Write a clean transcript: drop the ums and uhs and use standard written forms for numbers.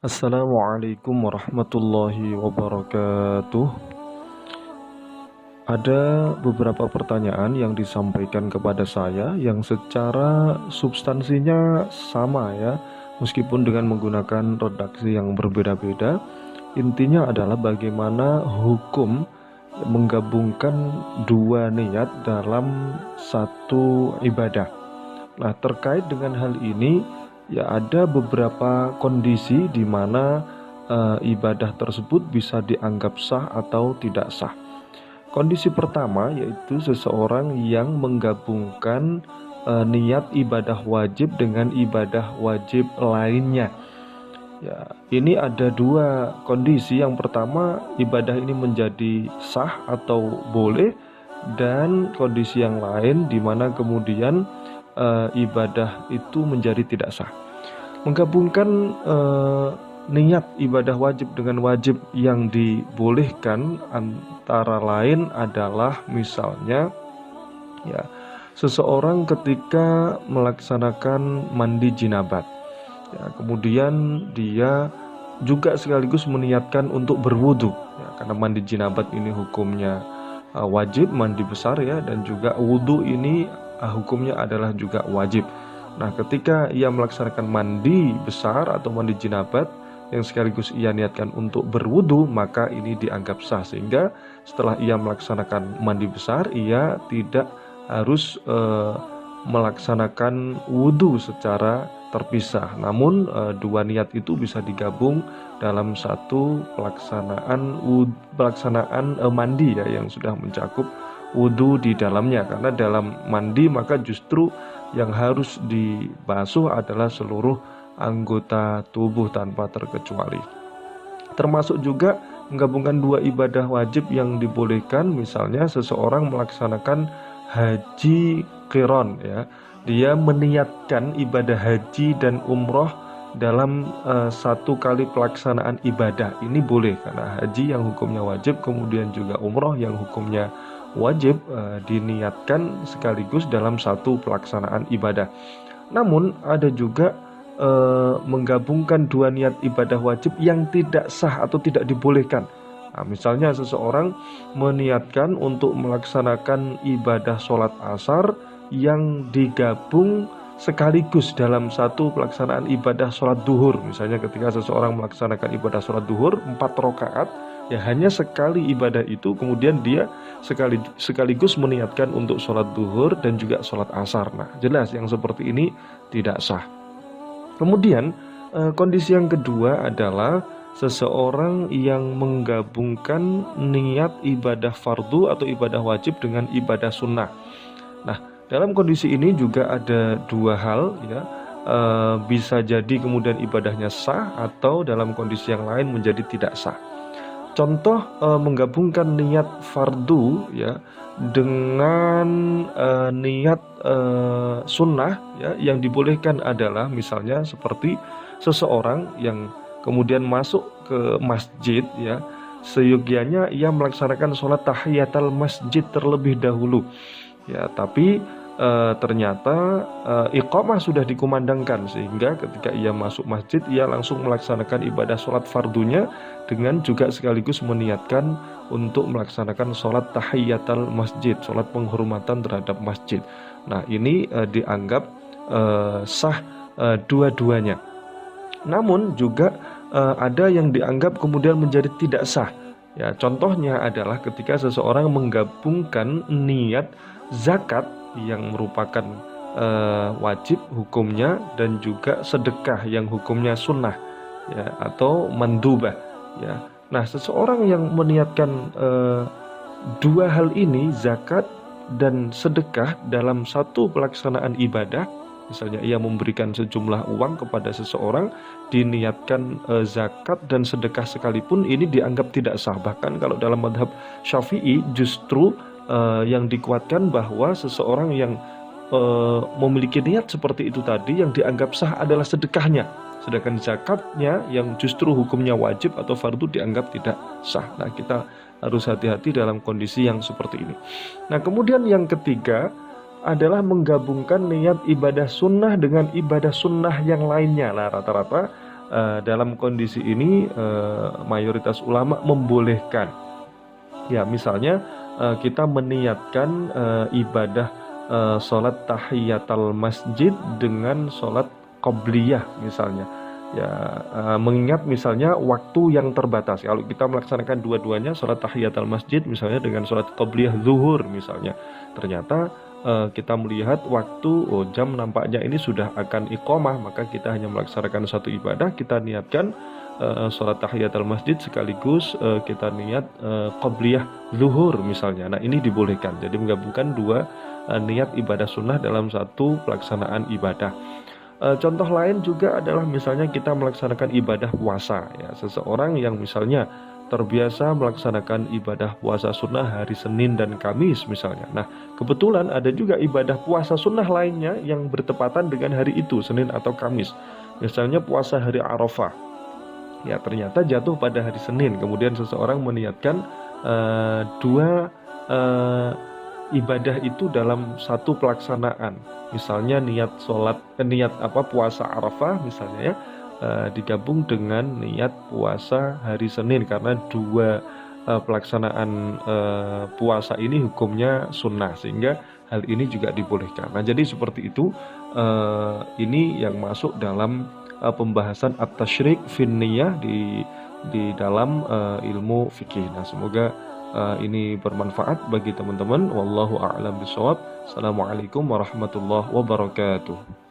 Assalamualaikum warahmatullahi wabarakatuh. Ada beberapa pertanyaan yang disampaikan kepada saya yang secara substansinya sama ya, meskipun dengan menggunakan redaksi yang berbeda-beda. Intinya adalah bagaimana hukum menggabungkan dua niat dalam satu ibadah. Nah, terkait dengan hal ini, ya ada beberapa kondisi di mana ibadah tersebut bisa dianggap sah atau tidak sah. Kondisi pertama yaitu seseorang yang menggabungkan niat ibadah wajib dengan ibadah wajib lainnya. Ya, ini ada dua kondisi. Yang pertama, ibadah ini menjadi sah atau boleh, dan kondisi yang lain di mana kemudian ibadah itu menjadi tidak sah. Menggabungkan niat ibadah wajib dengan wajib yang dibolehkan antara lain adalah misalnya ya seseorang ketika melaksanakan mandi jinabat, ya, kemudian dia juga sekaligus meniatkan untuk berwudu, ya, karena mandi jinabat ini hukumnya wajib, mandi besar ya, dan juga wudu ini hukumnya adalah juga wajib. Nah, ketika ia melaksanakan mandi besar atau mandi jinabat yang sekaligus ia niatkan untuk berwudu, maka ini dianggap sah, sehingga setelah ia melaksanakan mandi besar, ia tidak harus melaksanakan wudu secara terpisah. Namun dua niat itu bisa digabung dalam satu pelaksanaan mandi ya, yang sudah mencakup wudu di dalamnya. Karena dalam mandi maka justru yang harus dibasuh adalah seluruh anggota tubuh tanpa terkecuali. Termasuk juga menggabungkan dua ibadah wajib yang dibolehkan, misalnya seseorang melaksanakan haji qiron ya. Dia meniatkan ibadah haji dan umroh dalam satu kali pelaksanaan ibadah. Ini boleh karena haji yang hukumnya wajib, kemudian juga umroh yang hukumnya wajib diniatkan sekaligus dalam satu pelaksanaan ibadah. Namun ada juga menggabungkan dua niat ibadah wajib yang tidak sah atau tidak dibolehkan. Nah, misalnya seseorang meniatkan untuk melaksanakan ibadah sholat asar yang digabung sekaligus dalam satu pelaksanaan ibadah sholat duhur. Misalnya ketika seseorang melaksanakan ibadah sholat duhur 4 rakaat, ya hanya sekali ibadah itu, kemudian dia sekaligus meniatkan untuk sholat duhur dan juga sholat asar. Nah, jelas yang seperti ini tidak sah. Kemudian kondisi yang kedua adalah seseorang yang menggabungkan niat ibadah fardu atau ibadah wajib dengan ibadah sunnah. Nah, dalam kondisi ini juga ada dua hal ya, bisa jadi kemudian ibadahnya sah atau dalam kondisi yang lain menjadi tidak sah. Contoh menggabungkan niat fardu ya dengan niat sunnah ya, yang dibolehkan adalah misalnya seperti seseorang yang kemudian masuk ke masjid ya, seyogianya ia melaksanakan sholat tahiyatul masjid terlebih dahulu ya, tapi ternyata iqamah sudah dikumandangkan, sehingga ketika ia masuk masjid ia langsung melaksanakan ibadah sholat fardunya dengan juga sekaligus meniatkan untuk melaksanakan sholat tahiyatul masjid, sholat penghormatan terhadap masjid. Nah, ini dianggap sah dua-duanya. Namun juga ada yang dianggap kemudian menjadi tidak sah. Ya, contohnya adalah ketika seseorang menggabungkan niat zakat yang merupakan wajib hukumnya dan juga sedekah yang hukumnya sunnah ya, atau mandubah ya. Nah, seseorang yang meniatkan dua hal ini, zakat dan sedekah, dalam satu pelaksanaan ibadah, misalnya ia memberikan sejumlah uang kepada seseorang, diniatkan zakat dan sedekah sekalipun, ini dianggap tidak sah. Bahkan kalau dalam madhab Syafi'i justru yang dikuatkan bahwa seseorang yang memiliki niat seperti itu tadi, yang dianggap sah adalah sedekahnya, sedangkan zakatnya yang justru hukumnya wajib atau fardu dianggap tidak sah. Nah, kita harus hati-hati dalam kondisi yang seperti ini. Nah, kemudian yang ketiga adalah menggabungkan niat ibadah sunnah dengan ibadah sunnah yang lainnya. Nah, rata-rata dalam kondisi ini mayoritas ulama membolehkan. Ya, misalnya kita meniatkan ibadah sholat tahiyatul masjid dengan sholat qobliyah misalnya. Ya, mengingat misalnya waktu yang terbatas. Kalau kita melaksanakan dua-duanya, sholat tahiyatul masjid misalnya dengan sholat qobliyah zuhur misalnya, ternyata kita melihat waktu, jam nampaknya ini sudah akan iqomah, maka kita hanya melaksanakan satu ibadah, kita niatkan sholat tahiyatul masjid sekaligus kita niat qobliyah zuhur misalnya. Nah, ini dibolehkan. Jadi menggabungkan dua niat ibadah sunnah dalam satu pelaksanaan ibadah. Contoh lain juga adalah misalnya kita melaksanakan ibadah puasa. Ya, seseorang yang misalnya terbiasa melaksanakan ibadah puasa sunnah hari Senin dan Kamis misalnya. Nah, kebetulan ada juga ibadah puasa sunnah lainnya yang bertepatan dengan hari itu, Senin atau Kamis. Misalnya puasa hari Arafah. Ya, ternyata jatuh pada hari Senin. Kemudian seseorang meniatkan dua ibadah itu dalam satu pelaksanaan. Misalnya niat puasa Arafah misalnya ya, digabung dengan niat puasa hari Senin, karena dua pelaksanaan puasa ini hukumnya sunnah, sehingga hal ini juga dibolehkan. Nah, jadi seperti itu, ini yang masuk dalam pembahasan at-tasyrik fin niyah di dalam ilmu fikih. Nah, semoga ini bermanfaat bagi teman-teman. Wallahu a'lam bishawab. Assalamualaikum warahmatullahi wabarakatuh.